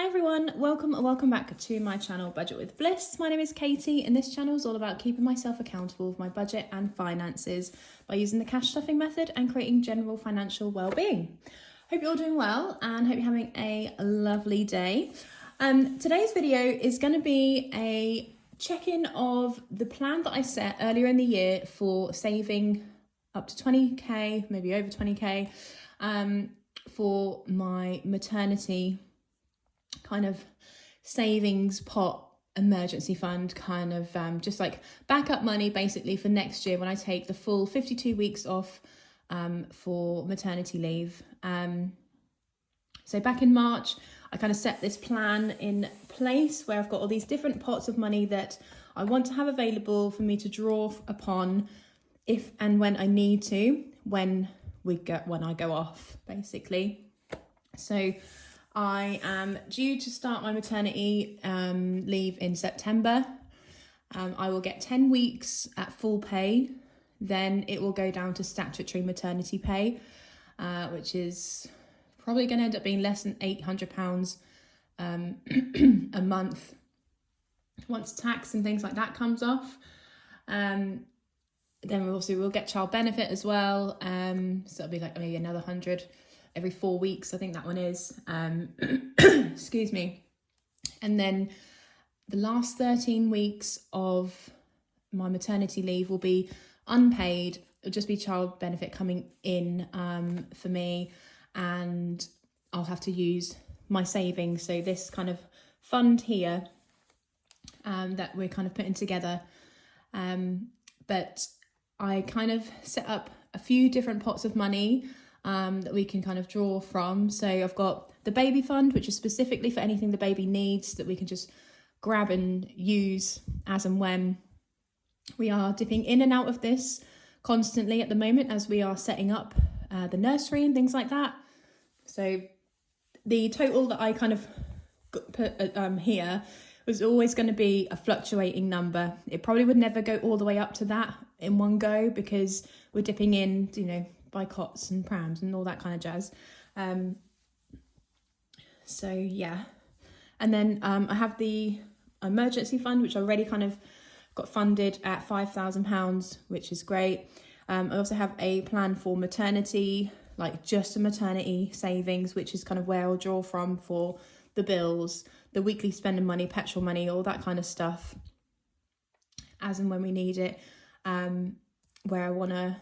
everyone, welcome back to my channel Budget with Bliss. My name is Katie and this channel is all about keeping myself accountable with my budget and finances by using the cash stuffing method and creating general financial well-being. Hope you're all doing well and hope you're having a lovely day. Today's video is going to be a check-in of the plan that I set earlier in the year for saving up to 20k, maybe over 20k, for my maternity kind of savings pot emergency fund, kind of just like backup money basically for next year when I take the full 52 weeks off for maternity leave. So back in March, I kind of set this plan in place where I've got all these different pots of money that I want to have available for me to draw upon if and when I need to, when I go off, basically. So I am due to start my maternity leave in September. I will get 10 weeks at full pay. Then it will go down to statutory maternity pay, which is probably going to end up being less than £800 a month once tax and things like that comes off. Then we'll get child benefit as well. So it'll be like maybe another 100 every 4 weeks, I think that one is. Excuse me. And then the last 13 weeks of my maternity leave will be unpaid. It'll just be child benefit coming in for me, and I'll have to use my savings. So this kind of fund here that we're kind of putting together. But I kind of set up a few different pots of money that we can kind of draw from. So I've got the baby fund, which is specifically for anything the baby needs that we can just grab and use as and when. We are dipping in and out of this constantly at the moment as we are setting up the nursery and things like that. So the total that I kind of put here was always going to be a fluctuating number. It probably would never go all the way up to that in one go because we're dipping in, buy cots and prams and all that kind of jazz. So yeah. And then I have the emergency fund, which I already kind of got funded at £5,000, which is great. I also have a plan for maternity, like just a maternity savings, which is kind of where I'll draw from for the bills, the weekly spending money, petrol money, all that kind of stuff, as and when we need it. Where I want to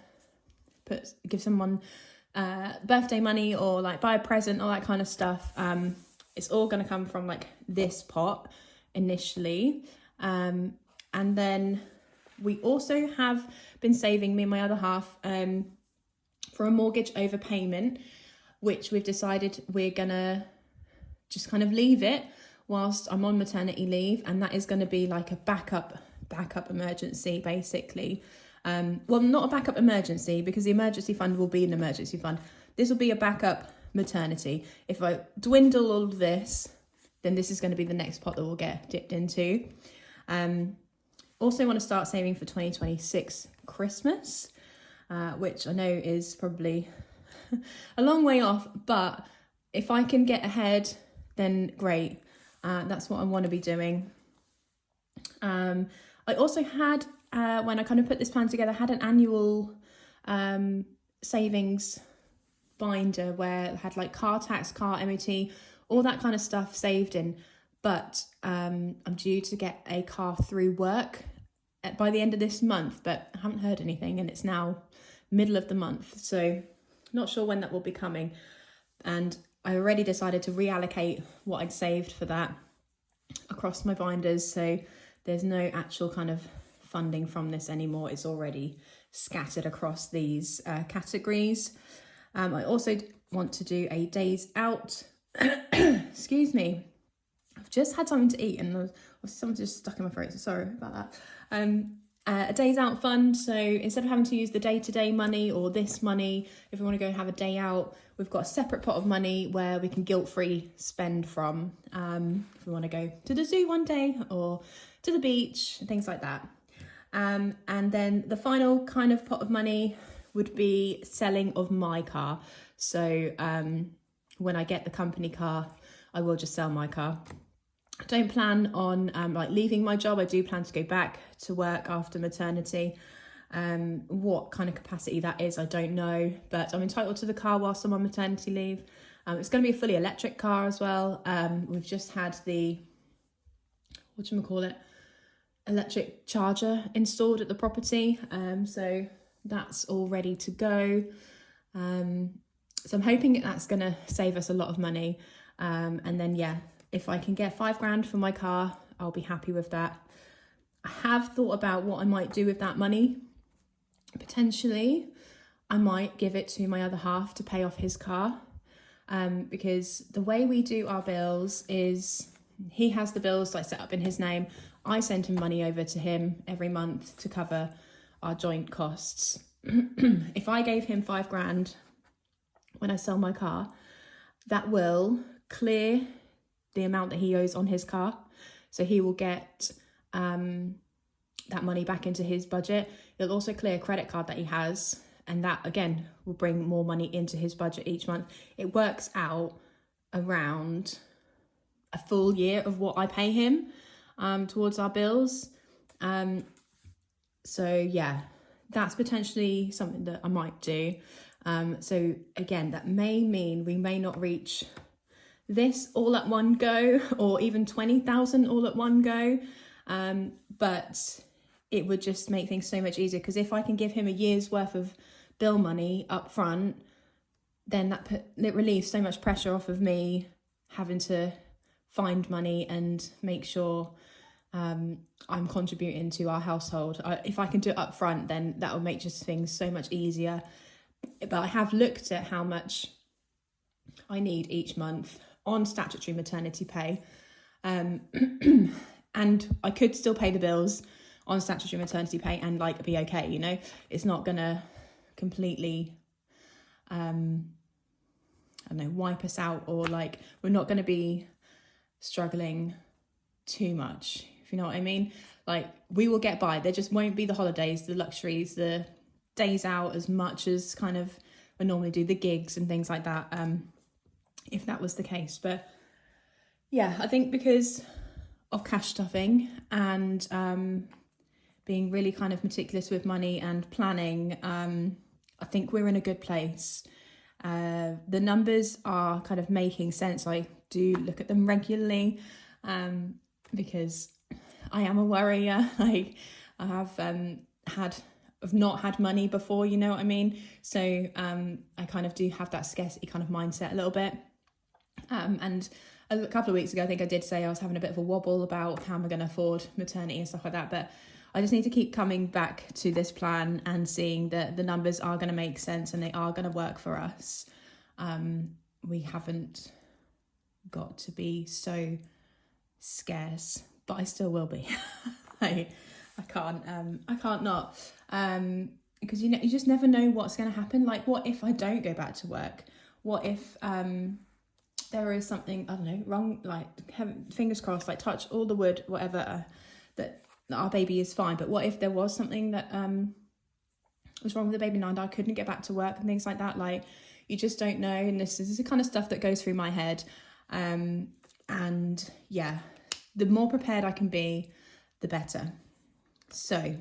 give someone birthday money or like buy a present, all that kind of stuff. It's all going to come from like this pot initially. And then we also have been saving, me and my other half, for a mortgage overpayment, which we've decided we're going to just kind of leave it whilst I'm on maternity leave. And that is going to be like a backup emergency, basically. Well, not a backup emergency, because the emergency fund will be an emergency fund. This will be a backup maternity. If I dwindle all of this, then this is going to be the next pot that we'll get dipped into. Also want to start saving for 2026 Christmas, which I know is probably a long way off, but if I can get ahead, then great. That's what I want to be doing. I also had, when I kind of put this plan together, had an annual savings binder where I had like car tax, car MOT, all that kind of stuff saved in. But I'm due to get a car through work by the end of this month, but I haven't heard anything and it's now middle of the month. So not sure when that will be coming. And I already decided to reallocate what I'd saved for that across my binders. So there's no actual kind of funding from this anymore. It's already scattered across these categories. I also want to do a days out. Excuse me. I've just had something to eat and something just stuck in my throat, so sorry about that. A days out fund. So instead of having to use the day-to-day money or this money, if we want to go and have a day out, we've got a separate pot of money where we can guilt-free spend from. If we want to go to the zoo one day or to the beach, things like that. And then the final kind of pot of money would be selling of my car. So when I get the company car, I will just sell my car. I don't plan on like leaving my job. I do plan to go back to work after maternity. What kind of capacity that is, I don't know, but I'm entitled to the car whilst I'm on maternity leave. It's going to be a fully electric car as well. We've just had the, electric charger installed at the property. So that's all ready to go. So I'm hoping that's going to save us a lot of money. And then, yeah, if I can get £5,000 for my car, I'll be happy with that. I have thought about what I might do with that money. Potentially, I might give it to my other half to pay off his car. Because the way we do our bills is he has the bills like set up in his name. I send him money over to him every month to cover our joint costs. If I gave him £5,000 when I sell my car, that will clear the amount that he owes on his car. So he will get that money back into his budget. It'll also clear a credit card that he has, and that again will bring more money into his budget each month. It works out around a full year of what I pay him towards our bills. So yeah, that's potentially something that I might do. So again, that may mean we may not reach this all at one go, or even 20,000 all at one go. But it would just make things so much easier, because if I can give him a year's worth of bill money up front, then it relieves so much pressure off of me having to find money and make sure I'm contributing to our household. If I can do it up front, then that will make just things so much easier. But I have looked at how much I need each month on statutory maternity pay. And I could still pay the bills on statutory maternity pay and like be okay, you know. It's not gonna completely wipe us out, or like we're not gonna be struggling too much, if you know what I mean. Like, we will get by. There just won't be the holidays, the luxuries, the days out as much as kind of we normally do, the gigs and things like that, if that was the case. But yeah, I think because of cash stuffing and being really kind of meticulous with money and planning, I think we're in a good place. The numbers are kind of making sense. I do look at them regularly because I am a worrier. I have I've not had money before, you know what I mean? So I kind of do have that scarcity kind of mindset a little bit. And a couple of weeks ago, I think I did say I was having a bit of a wobble about how am I going to afford maternity and stuff like that. But I just need to keep coming back to this plan and seeing that the numbers are going to make sense and they are going to work for us. We haven't got to be so scarce, but I still will be. I can't not. Because you just never know what's going to happen. Like, what if I don't go back to work? What if there is something, I don't know, wrong, like, fingers crossed, like, touch all the wood, whatever, that our baby is fine. But what if there was something that was wrong with the baby and I couldn't get back to work and things like that? Like, you just don't know. And this is the kind of stuff that goes through my head. And yeah, the more prepared I can be, the better. So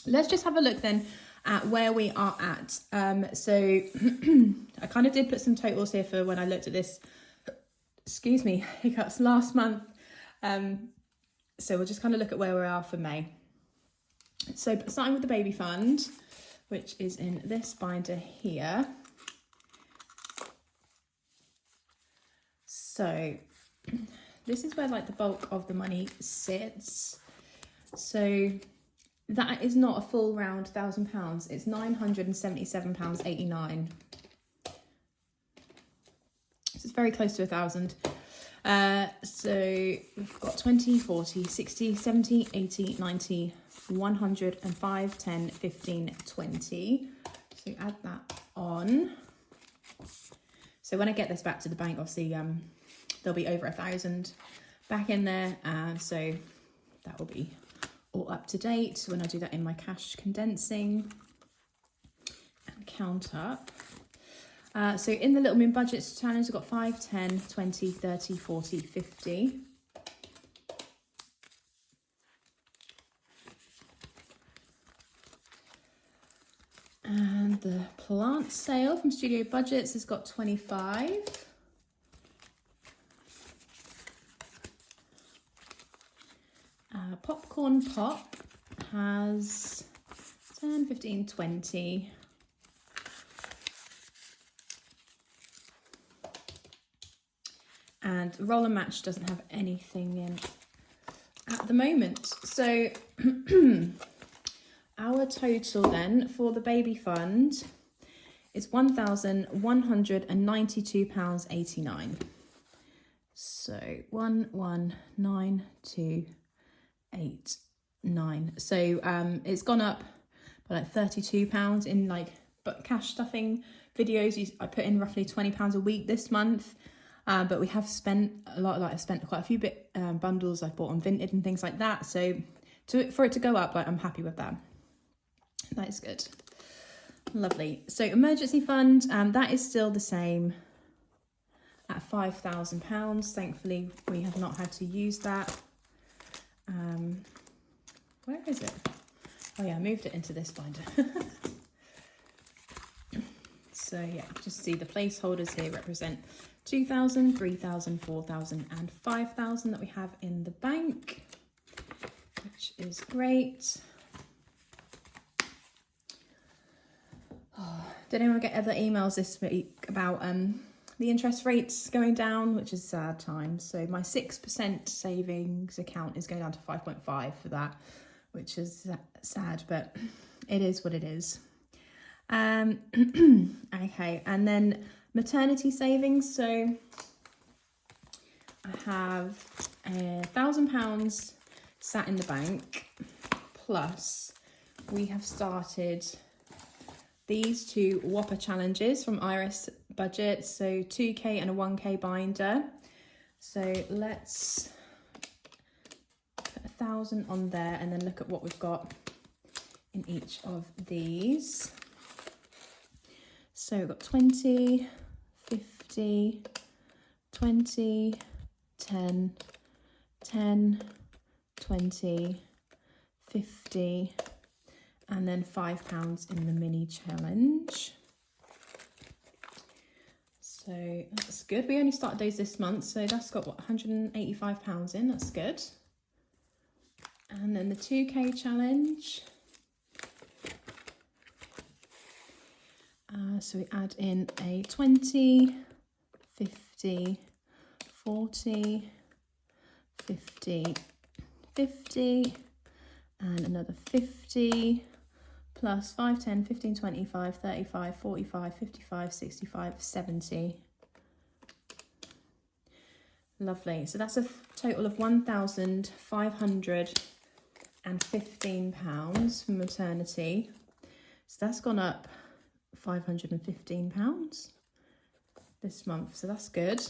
let's just have a look then at where we are at. So I kind of did put some totals here for when I looked at this, hiccups last month. So we'll just kind of look at where we are for May. So starting with the baby fund, which is in this binder here. So this is where like the bulk of the money sits. So that is not a full round £1,000. It's £977.89. So it's very close to 1,000. So we've got 20, 40, 60, 70, 80, 90, 105, 10, 15, 20. So add that on. So when I get this back to the bank, obviously there'll be over 1,000 back in there. So that will be all up to date when I do that in my cash condensing and count up. So in the Little Moon Budgets challenge, I've got 5, 10, 20, 30, 40, 50. And the plant sale from Studio Budgets has got 25. Popcorn Pop has 10, 15, 20. And Roller Match doesn't have anything in at the moment. So our total then for the baby fund is £1,192.89. So 119,289. So it's gone up by like £32 in like cash stuffing videos. I put in roughly £20 a week this month. But we have spent a lot, I've spent quite a few bundles I've bought on Vinted and things like that. So for it to go up, I'm happy with that. That is good. Lovely. So emergency fund, that is still the same at £5,000. Thankfully, we have not had to use that. Where is it? Oh yeah, I moved it into this binder. So yeah, just see the placeholders here represent 2,000, 3,000, 4,000 and 5,000 that we have in the bank, which is great. Oh, did anyone get other emails this week about the interest rates going down, which is sad times. So my 6% savings account is going down to 5.5 for that, which is sad, but it is what it is. Okay, and then maternity savings. So I have £1,000 sat in the bank, plus we have started these two Whopper challenges from Iris Budget, so 2k and a 1k binder. So let's put 1,000 on there and then look at what we've got in each of these. So we've got 20, 50, 20, 10, 10, 20, 50, and then £5 in the mini challenge. So that's good. We only started those this month, so that's got what, £185 in, that's good. And then the 2k challenge. So we add in a 20, 50, 40, 50, 50, and another 50, plus 5, 10, 15, 25, 35, 45, 55, 65, 70. Lovely. So that's a total of £1,515 for maternity. So that's gone up £515 this month, so that's good.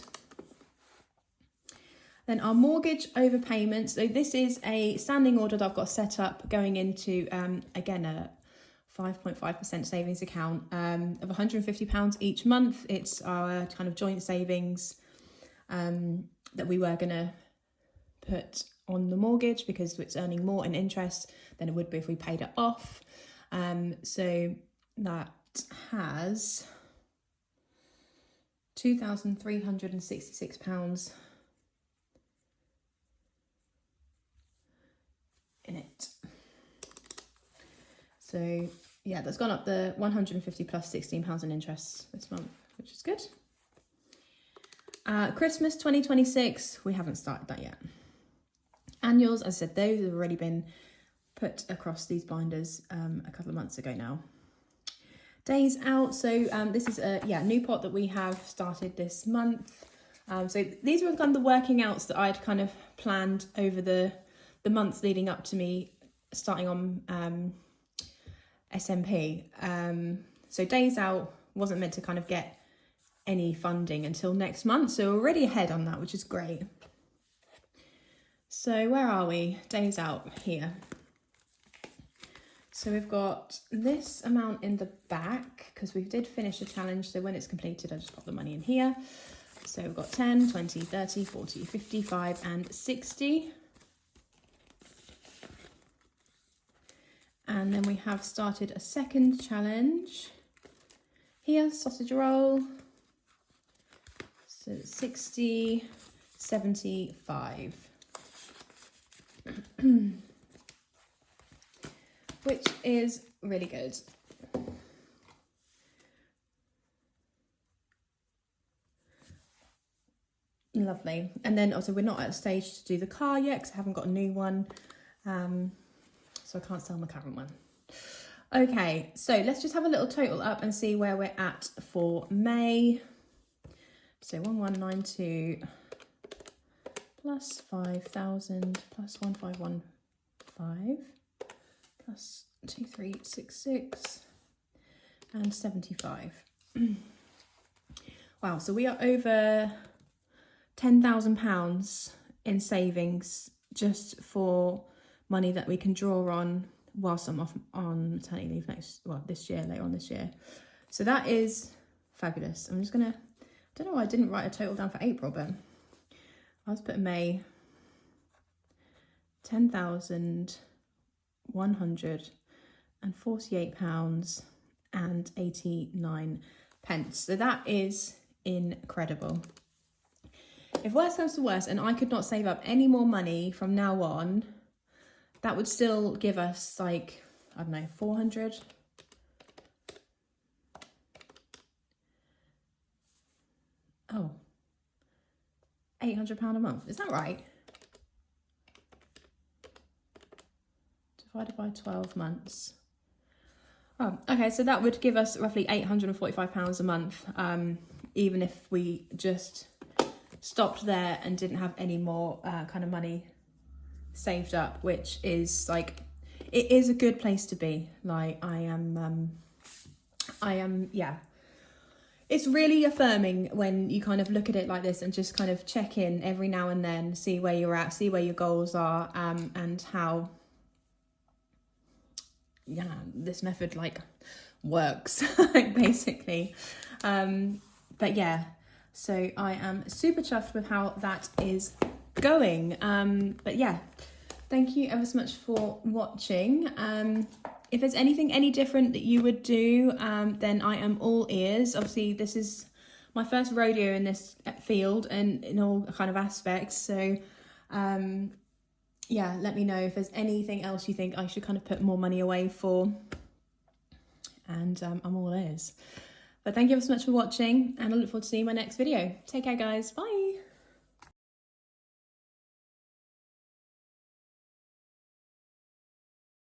Then our mortgage overpayment, so this is a standing order that I've got set up going into again a 5.5% savings account of £150 each month. It's our kind of joint savings that we were going to put on the mortgage because it's earning more in interest than it would be if we paid it off. So that has £2,366 in it. So yeah, that's gone up the 150 plus £16 in interest this month, which is good. Christmas 2026, we haven't started that yet. Annuals, as I said, those have already been put across these binders a couple of months ago now. Days out, so this is a new pot that we have started this month. So these were kind of the working outs that I'd kind of planned over the months leading up to me starting on SMP. So Days Out wasn't meant to kind of get any funding until next month, so we're already ahead on that, which is great. So where are we? Days Out here. So we've got this amount in the back because we did finish a challenge. So when it's completed, I just pop the money in here. So we've got 10, 20, 30, 40, 55 and 60. And then we have started a second challenge. Here, sausage roll. So 60, 75. Which is really good. Lovely. And then also we're not at a stage to do the car yet because I haven't got a new one. So I can't sell my current one. Okay, so let's just have a little total up and see where we're at for May. So 1192 plus 5,000 plus 1515 plus 2366 and 75. Wow, so we are over £10,000 in savings just for money that we can draw on whilst I'm off on maternity leave this year, later on this year. So that is fabulous. I'm just gonna, I don't know why I didn't write a total down for April, but I'll just put May, £10,148 and 89 pence. So that is incredible. If worse comes to worse and I could not save up any more money from now on, that would still give us like, I don't know, 400. Oh, £800 a month. Is that right? Divided by 12 months. Oh, okay, so that would give us roughly £845 a month, even if we just stopped there and didn't have any more kind of money saved up, which is like, it is a good place to be. Like I am, yeah. It's really affirming when you kind of look at it like this and just kind of check in every now and then, see where you're at, see where your goals are, and how, yeah, this method like works, like basically. But yeah, so I am super chuffed with how that is going. But yeah, thank you ever so much for watching. If there's anything any different that you would do, then I am all ears. Obviously, this is my first rodeo in this field and in all kind of aspects. So, yeah, let me know if there's anything else you think I should kind of put more money away for. And I'm all ears. But thank you ever so much for watching, and I look forward to seeing my next video. Take care, guys. Bye.